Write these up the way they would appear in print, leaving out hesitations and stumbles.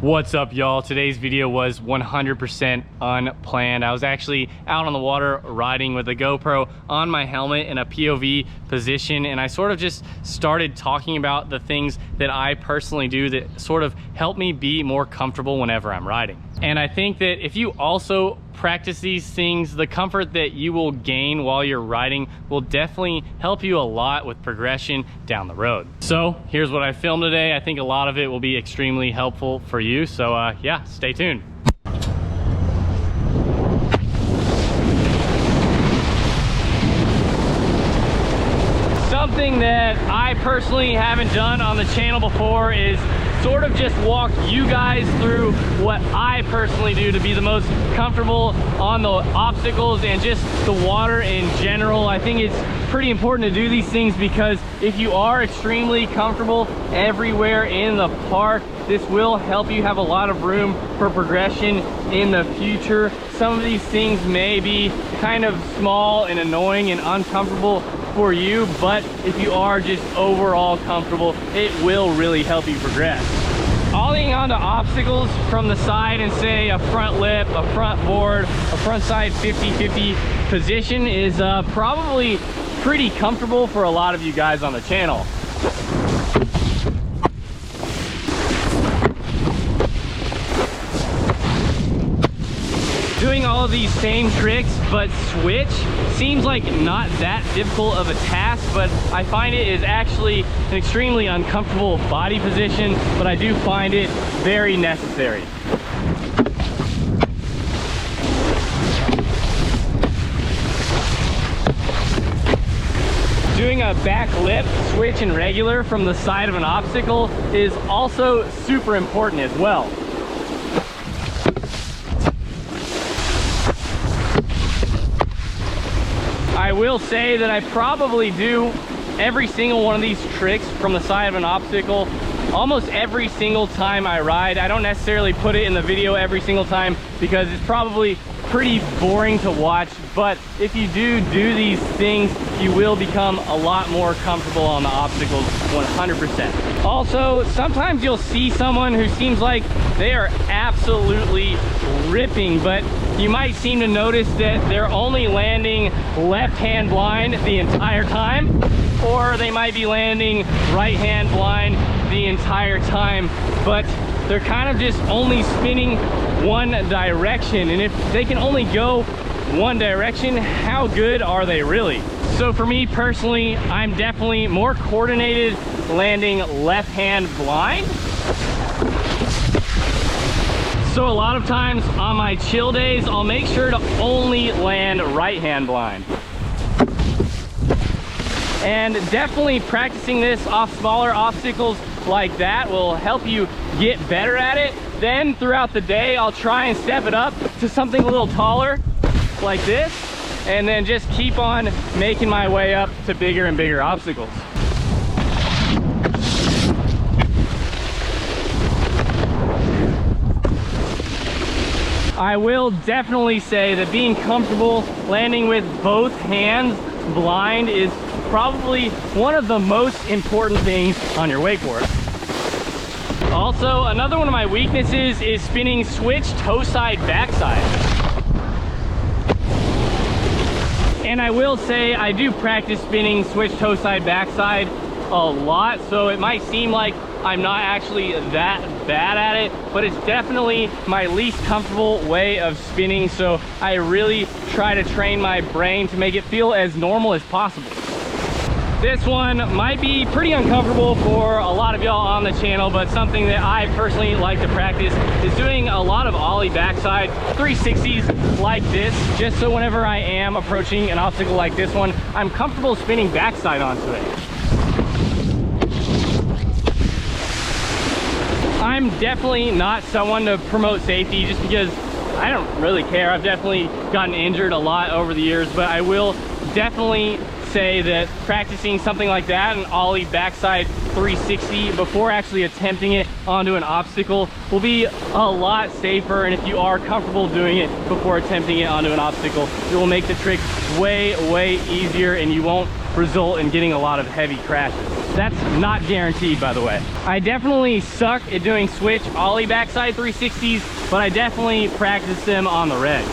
What's up, y'all? Today's video was 100% unplanned. I was actually out on the water riding with a GoPro on my helmet in a POV position, and I sort of just started talking about the things that I personally do that sort of help me be more comfortable whenever I'm riding. And I think that if you also practice these things, the comfort that you will gain while you're riding will definitely help you a lot with progression down the road. So here's what I filmed today. I think a lot of it will be extremely helpful for you. So yeah, stay tuned. Something that I personally haven't done on the channel before is sort of just walk you guys through what I personally do to be the most comfortable on the obstacles and just the water in general. I think it's pretty important to do these things because if you are extremely comfortable everywhere in the park, this will help you have a lot of room for progression in the future. Some of these things may be kind of small and annoying and uncomfortable for you, but if you are just overall comfortable, it will really help you progress. Ollieing onto obstacles from the side and say a front lip, a front board, a front side 50-50 position is probably pretty comfortable for a lot of you guys on the channel. Doing all of these same tricks but switch seems like not that difficult of a task, but I find it is actually an extremely uncomfortable body position, but I do find it very necessary. Doing a back lip switch and regular from the side of an obstacle is also super important as well. I will say that I probably do every single one of these tricks from the side of an obstacle almost every single time I ride. I don't necessarily put it in the video every single time because it's probably pretty boring to watch, but if you do these things, you will become a lot more comfortable on the obstacles 100%. Also, sometimes you'll see someone who seems like they are absolutely ripping, but you might seem to notice that they're only landing left hand blind the entire time, or they might be landing right hand blind the entire time, but they're kind of just only spinning one direction. And if they can only go one direction, how good are they really? So for me personally, I'm definitely more coordinated landing left hand blind. So a lot of times on my chill days, I'll make sure to only land right hand blind. And definitely practicing this off smaller obstacles like that will help you get better at it. Then throughout the day, I'll try and step it up to something a little taller like this, and then just keep on making my way up to bigger and bigger obstacles. I will definitely say that being comfortable landing with both hands blind is probably one of the most important things on your wakeboard. Also, another one of my weaknesses is spinning switch toe side backside. And I will say I do practice spinning switch toe side backside a lot, so it might seem like I'm not actually that bad at it, but it's definitely my least comfortable way of spinning, so I really try to train my brain to make it feel as normal as possible. This one might be pretty uncomfortable for a lot of y'all on the channel, but something that I personally like to practice is doing a lot of ollie backside 360s like this, just so whenever I am approaching an obstacle like this one, I'm comfortable spinning backside onto it. I'm definitely not someone to promote safety just because I don't really care. I've definitely gotten injured a lot over the years, but I will definitely say that practicing something like that, an ollie backside 360 before actually attempting it onto an obstacle will be a lot safer. And if you are comfortable doing it before attempting it onto an obstacle, it will make the trick way easier and you won't result in getting a lot of heavy crashes. That's not guaranteed, by the way. I definitely suck at doing switch ollie backside 360s, but I definitely practice them on the reg.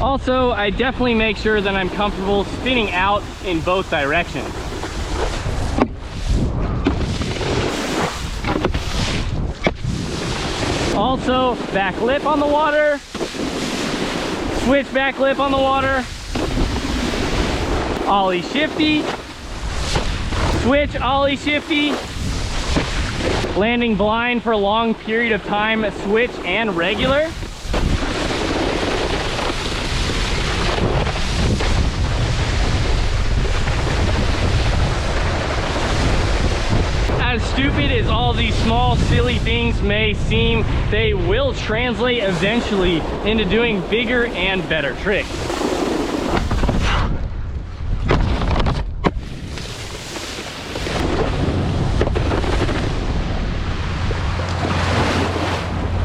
Also, I definitely make sure that I'm comfortable spinning out in both directions. Also, back lip on the water, switch back lip on the water, ollie shifty, switch ollie shifty, landing blind for a long period of time, switch and regular. As stupid as all these small silly things may seem, they will translate eventually into doing bigger and better tricks.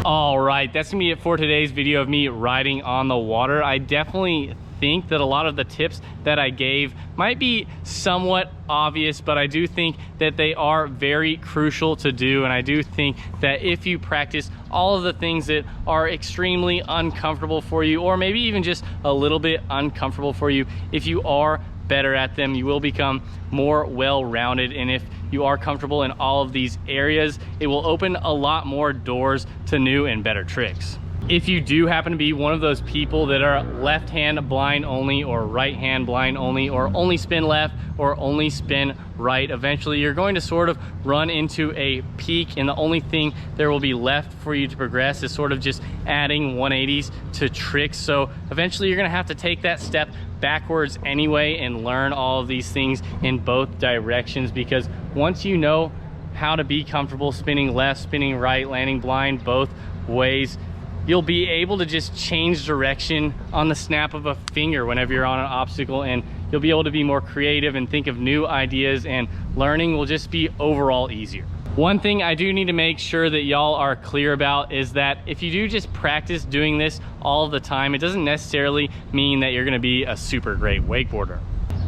All right, that's gonna be it for today's video of me riding on the water. I definitely think that a lot of the tips that I gave might be somewhat obvious, but I do think that they are very crucial to do. And I do think that if you practice all of the things that are extremely uncomfortable for you, or maybe even just a little bit uncomfortable for you, if you are better at them, you will become more well-rounded. And if you are comfortable in all of these areas, it will open a lot more doors to new and better tricks. If you do happen to be one of those people that are left hand blind only, or right hand blind only, or only spin left or only spin right, eventually you're going to sort of run into a peak, and the only thing there will be left for you to progress is sort of just adding 180s to tricks. So eventually you're gonna have to take that step backwards anyway and learn all of these things in both directions, because once you know how to be comfortable spinning left, spinning right, landing blind both ways, you'll be able to just change direction on the snap of a finger whenever you're on an obstacle, and you'll be able to be more creative and think of new ideas, and learning will just be overall easier. One thing I do need to make sure that y'all are clear about is that if you do just practice doing this all the time, it doesn't necessarily mean that you're gonna be a super great wakeboarder.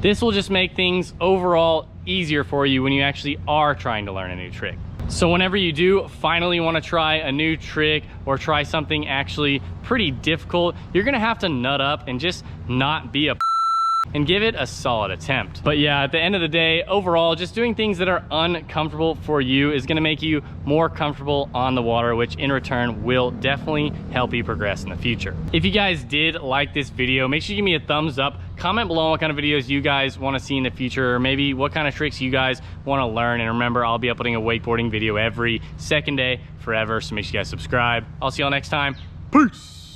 This will just make things overall easier for you when you actually are trying to learn a new trick. So whenever you do finally want to try a new trick or try something actually pretty difficult, you're gonna have to nut up and just not be a and give it a solid attempt. But yeah, at the end of the day, overall, just doing things that are uncomfortable for you is gonna make you more comfortable on the water, which in return will definitely help you progress in the future. If you guys did like this video, make sure you give me a thumbs up. Comment below what kind of videos you guys wanna see in the future, or maybe what kind of tricks you guys wanna learn. And remember, I'll be uploading a wakeboarding video every second day forever, so make sure you guys subscribe. I'll see y'all next time. Peace.